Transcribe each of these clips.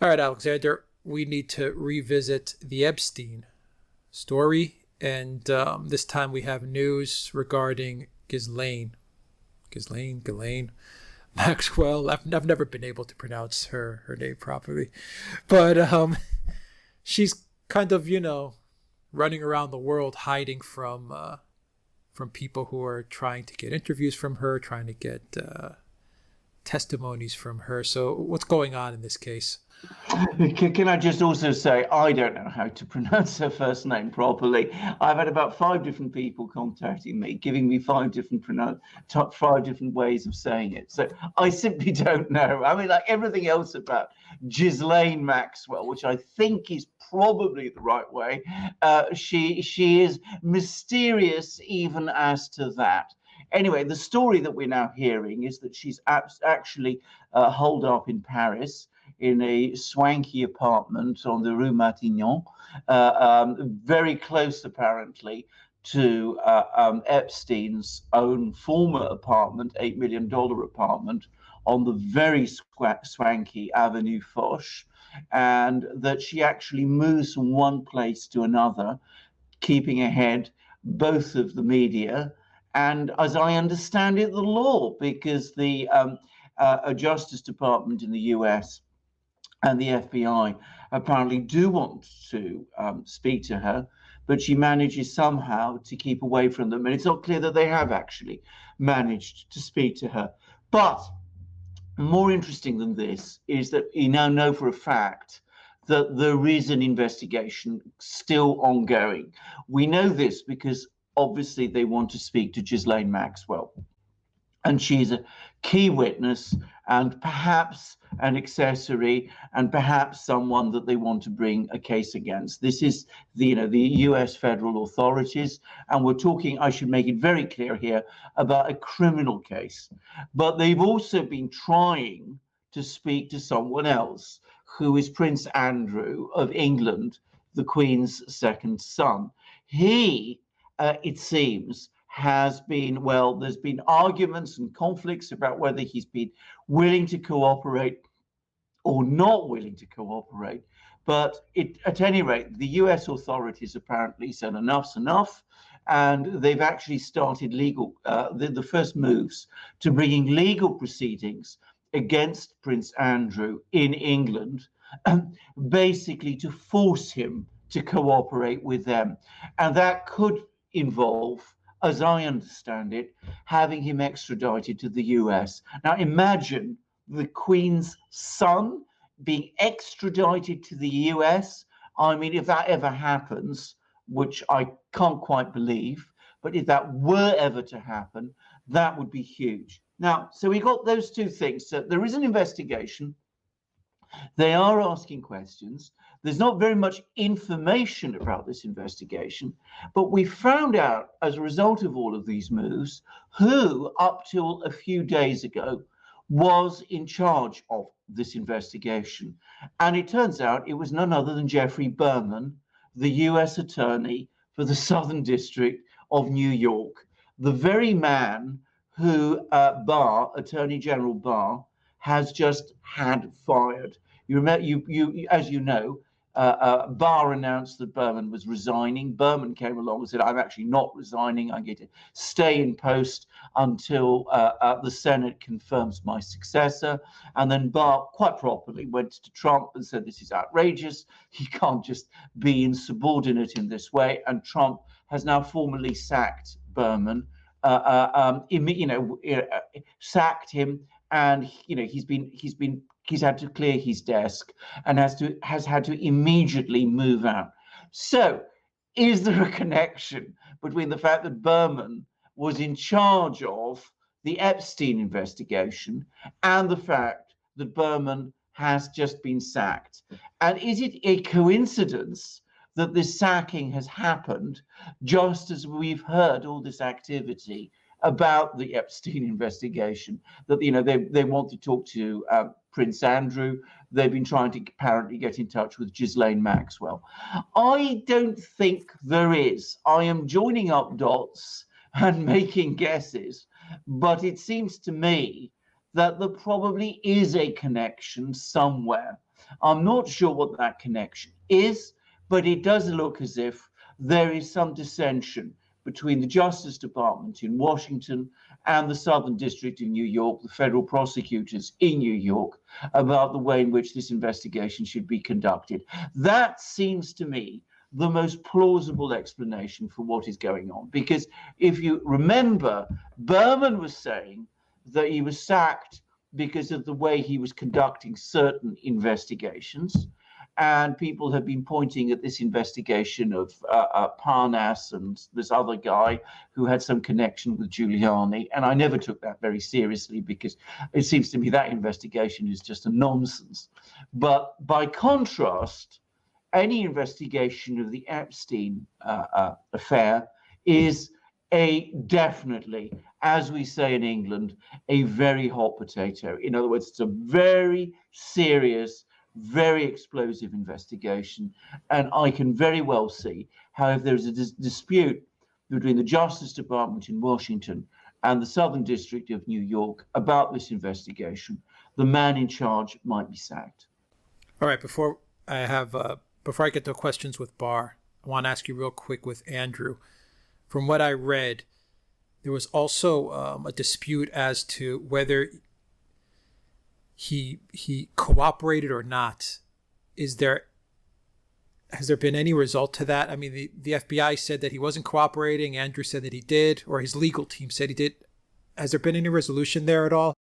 All right, Alexander, we need to revisit the Epstein story. And this time we have news regarding Ghislaine Maxwell. I've never been able to pronounce her name properly. But she's kind of, running around the world hiding from people who are trying to get interviews from her, trying to get testimonies from her. So what's going on in this case? Can I just also say, I don't know how to pronounce her first name properly. I've had about 5 different people contacting me, giving me 5 different ways of saying it. So I simply don't know. I mean, like everything else about Ghislaine Maxwell, which I think is probably the right way, she is mysterious even as to that. Anyway, the story that we're now hearing is that she's actually holed up in Paris in a swanky apartment on the Rue Matignon, very close apparently to Epstein's own former apartment, $8 million apartment on the very swanky Avenue Foch, and that she actually moves from one place to another, keeping ahead both of the media and, as I understand it, the law, because the Justice Department in the US and the FBI apparently do want to speak to her, but she manages somehow to keep away from them. And it's not clear that they have actually managed to speak to her. But more interesting than this is that we now know for a fact that there is an investigation still ongoing. We know this because obviously they want to speak to Ghislaine Maxwell. And she's a key witness and perhaps an accessory and perhaps someone that they want to bring a case against. This is the US federal authorities. And we're talking, I should make it very clear here, about a criminal case. But they've also been trying to speak to someone else, who is Prince Andrew of England, the Queen's second son. He, it seems, has been, well, there's been arguments and conflicts about whether he's been willing to cooperate or not willing to cooperate. But at any rate, the US authorities apparently said enough's enough, and they've actually started the first moves to bringing legal proceedings against Prince Andrew in England, basically to force him to cooperate with them. And that could involve, as I understand it, having him extradited to the US. Now imagine the Queen's son being extradited to the US. I mean, if that ever happens, which I can't quite believe, but if that were ever to happen, that would be huge. Now, so we got those two things. So there is an investigation. They are asking questions. There's not very much information about this investigation, but we found out as a result of all of these moves who, up till a few days ago, was in charge of this investigation. And it turns out it was none other than Jeffrey Berman, the US attorney for the Southern District of New York, the very man who Attorney General Barr, has just had fired. You remember, as you know, Barr announced that Berman was resigning. Berman came along and said, "I'm actually not resigning. I'm going to stay in post until the Senate confirms my successor." And then Barr, quite properly, went to Trump and said, "This is outrageous. He can't just be insubordinate in this way." And Trump has now formally sacked Berman. Sacked him, and he's had to clear his desk and has had to immediately move out. So, is there a connection between the fact that Berman was in charge of the Epstein investigation and the fact that Berman has just been sacked? And is it a coincidence that this sacking has happened just as we've heard all this activity about the Epstein investigation, that they want to talk to Prince Andrew? They've been trying to apparently get in touch with Ghislaine Maxwell. I don't think there is. I am joining up dots and making guesses, but it seems to me that there probably is a connection somewhere. I'm not sure what that connection is, but it does look as if there is some dissension between the Justice Department in Washington and the Southern District in New York, the federal prosecutors in New York, about the way in which this investigation should be conducted. That seems to me the most plausible explanation for what is going on. Because if you remember, Berman was saying that he was sacked because of the way he was conducting certain investigations. And people have been pointing at this investigation of Parnas and this other guy who had some connection with Giuliani. And I never took that very seriously because it seems to me that investigation is just a nonsense. But by contrast, any investigation of the Epstein affair is definitely, as we say in England, a very hot potato. In other words, it's a very serious, very explosive investigation. And I can very well see how if there's a dispute between the Justice Department in Washington and the Southern District of New York about this investigation, the man in charge might be sacked. All right, before I get to questions with Barr, I want to ask you real quick with Andrew. From what I read, there was also a dispute as to whether he cooperated or not. Has there been any result to that? I mean, the FBI said that he wasn't cooperating. Andrew said that he did, or his legal team said he did. Has there been any resolution there at all?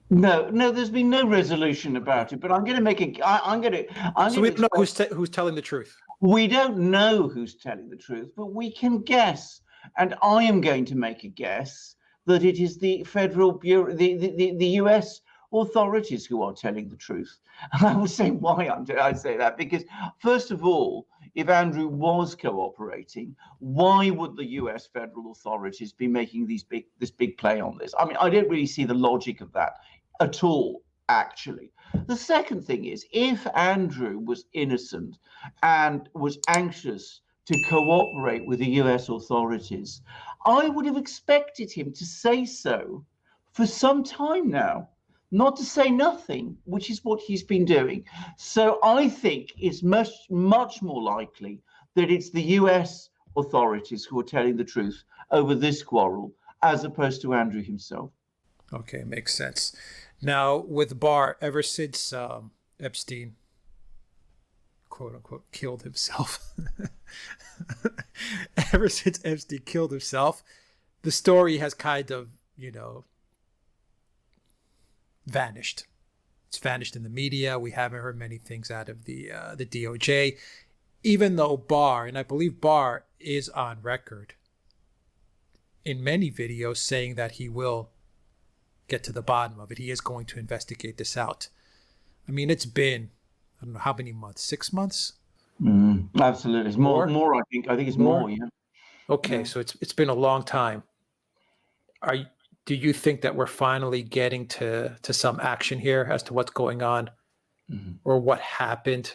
No, there's been no resolution about it. But I'm going to make So we don't know who's telling the truth. We don't know who's telling the truth, but we can guess. And I am going to make a guess that it is the Federal Bureau, the U.S. authorities who are telling the truth. And I will say why I say that, because first of all, if Andrew was cooperating, why would the U.S. federal authorities be making this big play on this? I mean, I don't really see the logic of that at all, actually. The second thing is, if Andrew was innocent and was anxious to cooperate with the US authorities, I would have expected him to say so for some time now, not to say nothing, which is what he's been doing. So I think it's much more likely that it's the US authorities who are telling the truth over this quarrel, as opposed to Andrew himself. Okay, makes sense. Now, with Barr, ever since Epstein, quote unquote, killed himself, ever since Epstein killed himself, the story has kind of, vanished. It's vanished in the media. We haven't heard many things out of the DOJ, even though Barr, and I believe Barr is on record in many videos saying that he will get to the bottom of it. He is going to investigate this out. I mean, it's been, I don't know how many months, 6 months? Absolutely. It's more, I think it's more, yeah. Okay, yeah. So it's been a long time. Do you think that we're finally getting to some action here as to what's going on, or what happened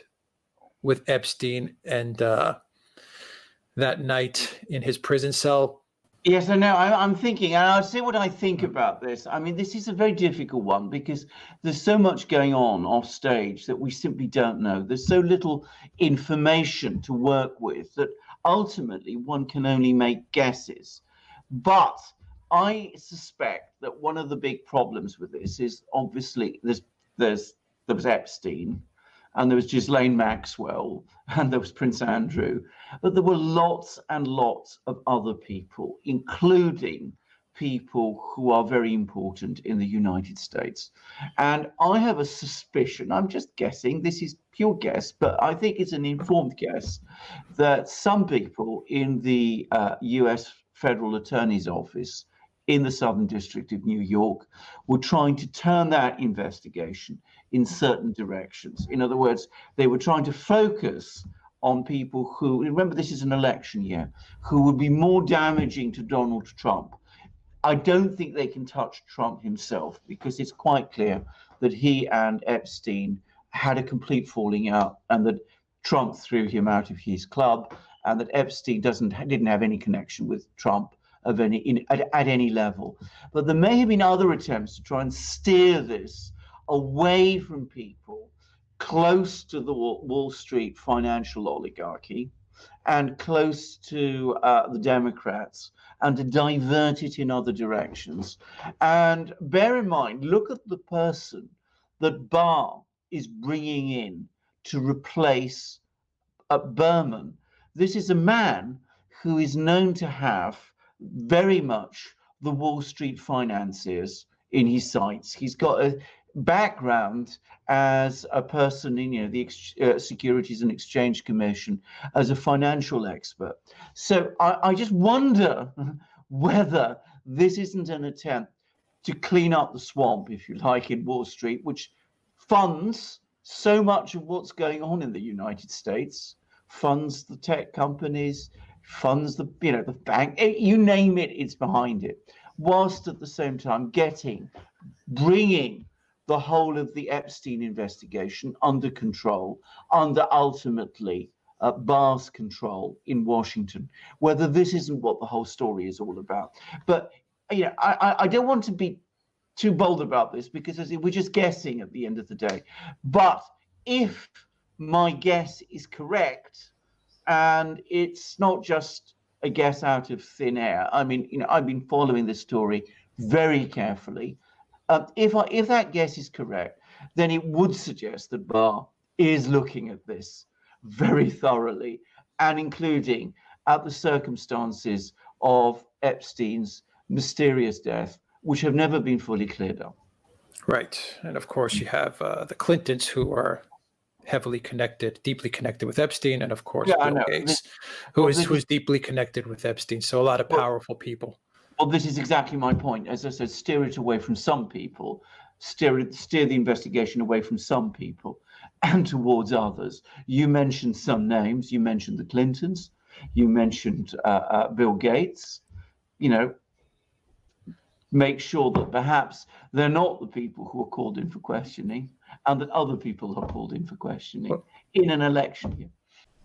with Epstein and that night in his prison cell? Yes, I know. I'm thinking, and I'll say what I think about this. I mean, this is a very difficult one because there's so much going on off stage that we simply don't know. There's so little information to work with that ultimately one can only make guesses. But I suspect that one of the big problems with this is obviously there was Epstein, and there was Ghislaine Maxwell, and there was Prince Andrew, but there were lots and lots of other people, including people who are very important in the United States. And I have a suspicion, I'm just guessing, this is pure guess, but I think it's an informed guess, that some people in the US Federal Attorney's Office in the Southern District of New York were trying to turn that investigation in certain directions. In other words, they were trying to focus on people who, remember this is an election year, who would be more damaging to Donald Trump. I don't think they can touch Trump himself because it's quite clear that he and Epstein had a complete falling out and that Trump threw him out of his club and that Epstein didn't have any connection with Trump at any level. But there may have been other attempts to try and steer this away from people close to the Wall Street financial oligarchy and close to the Democrats, and to divert it in other directions. And bear in mind, look at the person that Barr is bringing in to replace Berman. This is a man who is known to have very much the Wall Street financiers in his sights. He's got a background as a person in the Securities and Exchange Commission, as a financial expert. So I just wonder whether this isn't an attempt to clean up the swamp, if you like, in Wall Street, which funds so much of what's going on in the United States, funds the tech companies, funds the bank, you name it, it's behind it, whilst at the same time bringing the whole of the Epstein investigation under control, under ultimately Barr's control in Washington. Whether this isn't what the whole story is all about. But I don't want to be too bold about this, because we're just guessing at the end of the day. But if my guess is correct, and it's not just a guess out of thin air, I mean, I've been following this story very carefully. If that guess is correct, then it would suggest that Barr is looking at this very thoroughly, and including at the circumstances of Epstein's mysterious death, which have never been fully cleared up. Right. And of course, you have the Clintons, who are heavily connected, deeply connected with Epstein, and of course, Bill Gates, who is deeply connected with Epstein. So a lot of powerful people. Well, this is exactly my point. As I said, steer it away from some people, steer the investigation away from some people and towards others. You mentioned some names. You mentioned the Clintons. You mentioned Bill Gates. Make sure that perhaps they're not the people who are called in for questioning, and that other people are called in for questioning in an election year.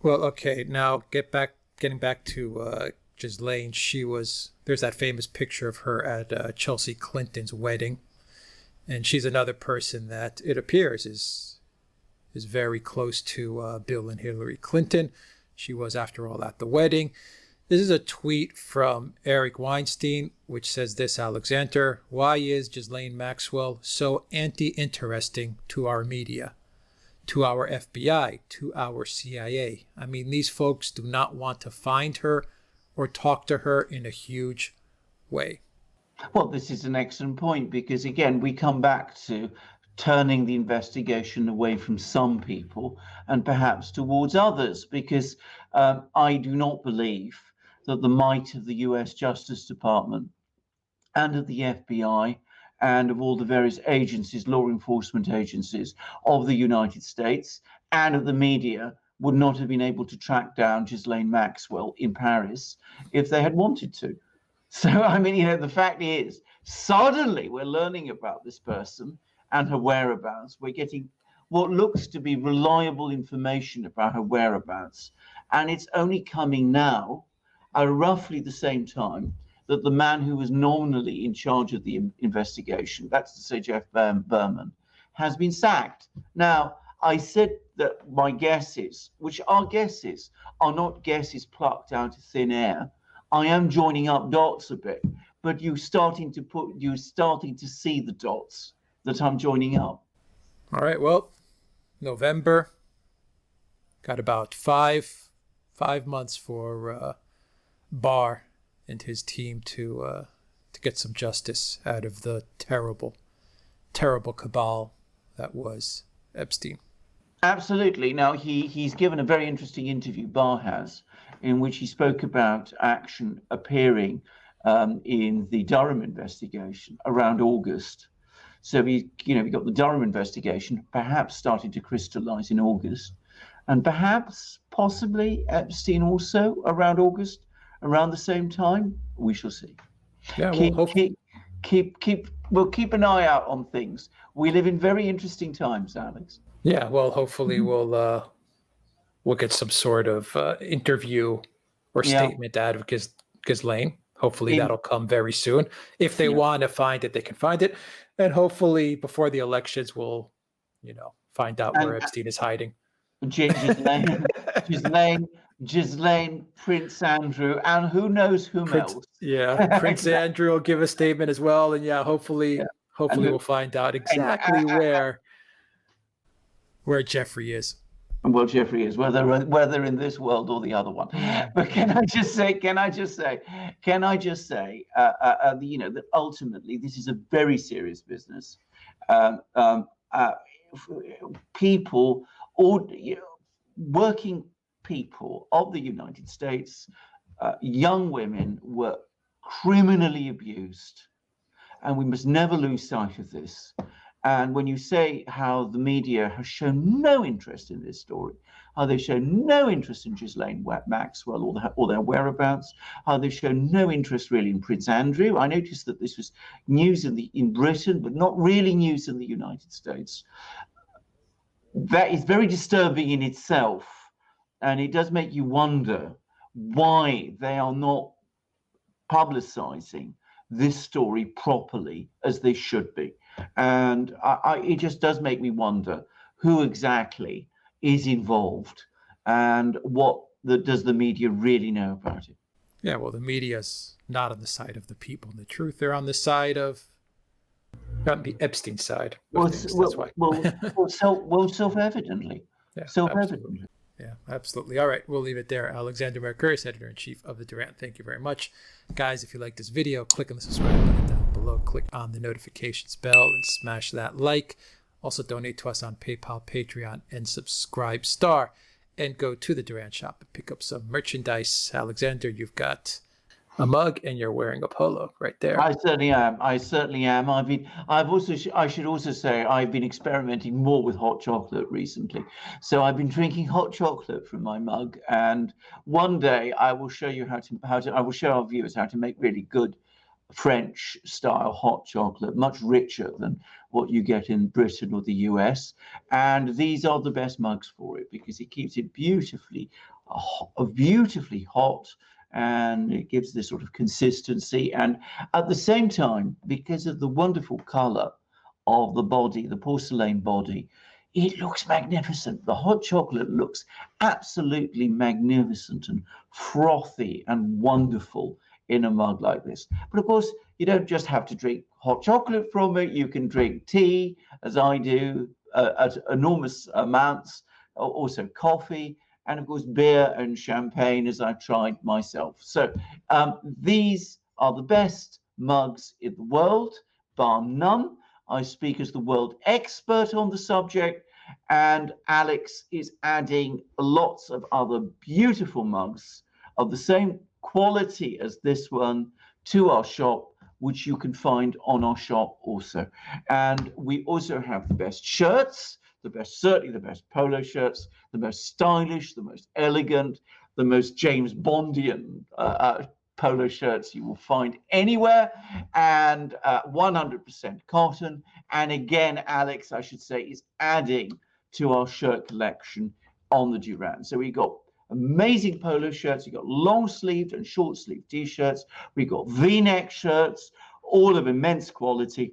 Well, okay. Now getting back to Ghislaine. There's that famous picture of her at Chelsea Clinton's wedding, and she's another person that it appears is very close to Bill and Hillary Clinton. She was, after all, at the wedding. This is a tweet from Eric Weinstein, which says this: Alexander, why is Ghislaine Maxwell so anti-interesting to our media, to our FBI, to our CIA? I mean, these folks do not want to find her or talk to her in a huge way. Well, this is an excellent point, because again, we come back to turning the investigation away from some people and perhaps towards others, because I do not believe that the might of the US Justice Department and of the FBI and of all the various agencies, law enforcement agencies of the United States and of the media would not have been able to track down Ghislaine Maxwell in Paris if they had wanted to. So, I mean, the fact is, suddenly we're learning about this person and her whereabouts. We're getting what looks to be reliable information about her whereabouts. And it's only coming now at roughly the same time that the man who was nominally in charge of the investigation, that's to say Jeff Berman, has been sacked. Now, I said that my guesses, which are guesses, are not guesses plucked out of thin air. I am joining up dots a bit, but you're starting to see the dots that I'm joining up. All right. Well, November, got about five months for Barr and his team to get some justice out of the terrible cabal that was Epstein. Absolutely. Now, he's given a very interesting interview, Barr has, in which he spoke about action appearing in the Durham investigation around August. So we got the Durham investigation perhaps starting to crystallize in August, and perhaps possibly Epstein also around August, around the same time. We shall see. Yeah, We'll keep an eye out on things. We live in very interesting times, Alex. Yeah, well, hopefully we'll get some sort of interview or statement out of Ghislaine. Hopefully that'll come very soon. If they want to find it, they can find it. And hopefully before the elections, we'll, find out where Epstein is hiding. Ghislaine, Prince Andrew, and who knows whom else. Yeah, Prince Andrew will give a statement as well, and hopefully we'll find out exactly where Jeffrey is. Well, Jeffrey is, whether in this world or the other one. But can I just say, that ultimately this is a very serious business. People, working people of the United States, young women were criminally abused, and we must never lose sight of this. And when you say how the media has shown no interest in this story, how they've shown no interest in Ghislaine Maxwell or their whereabouts, how they've shown no interest really in Prince Andrew. I noticed that this was news in Britain, but not really news in the United States. That is very disturbing in itself, and it does make you wonder why they are not publicizing this story properly as they should be. And it just does make me wonder who exactly is involved and what does the media really know about it. Yeah, well, the media's not on the side of the people and the truth. They're on the side of, not the Epstein side. That's why. Self-evidently. Yeah, Self-evidently. Yeah, absolutely. All right, we'll leave it there. Alexander Mercouris, editor-in-chief of the Duran. Thank you very much. Guys, if you like this video, click on the subscribe button down below. Click on the notifications bell and smash that like. Also, donate to us on PayPal, Patreon, and Subscribe Star. And go to the Duran shop and pick up some merchandise. Alexander, you've got a mug and you're wearing a polo right there. I certainly am. I should also say I've been experimenting more with hot chocolate recently. So I've been drinking hot chocolate from my mug, and one day I will show you I will show our viewers how to make really good French style hot chocolate, much richer than what you get in Britain or the US. And these are the best mugs for it because it keeps it beautifully hot, and it gives this sort of consistency. And at the same time, because of the wonderful color of the body, the porcelain body, it looks magnificent. The hot chocolate looks absolutely magnificent and frothy and wonderful in a mug like this. But of course, you don't just have to drink hot chocolate from it. You can drink tea, as I do, at enormous amounts, also coffee, and of course beer and champagne, as I've tried myself. So these are the best mugs in the world, bar none. I speak as the world expert on the subject, and Alex is adding lots of other beautiful mugs of the same quality as this one to our shop, which you can find on our shop also. And we also have the best shirts, certainly the best polo shirts, the most stylish, the most elegant, the most James Bondian polo shirts you will find anywhere, and 100% cotton. And again, Alex, I should say, is adding to our shirt collection on the Duran. So we got amazing polo shirts, we got long sleeved and short sleeved t-shirts, we got v-neck shirts, all of immense quality.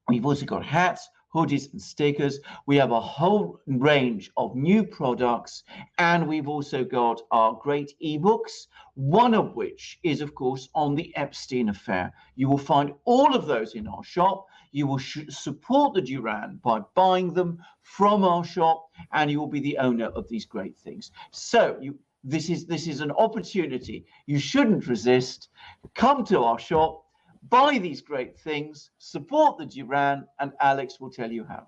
We've also got hats, hoodies and stickers. We have a whole range of new products, and we've also got our great ebooks, one of which is of course on the Epstein affair. You will find all of those in our shop. You will support the Duran by buying them from our shop, and you will be the owner of these great things. So this is an opportunity you shouldn't resist. Come to our shop, buy these great things, support the Duran, and Alex will tell you how.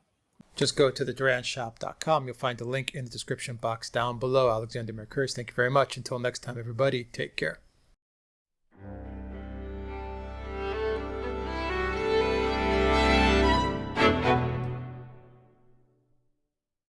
Just go to theduranshop.com. You'll find a link in the description box down below. Alexander Mercouris, thank you very much. Until next time, everybody, take care.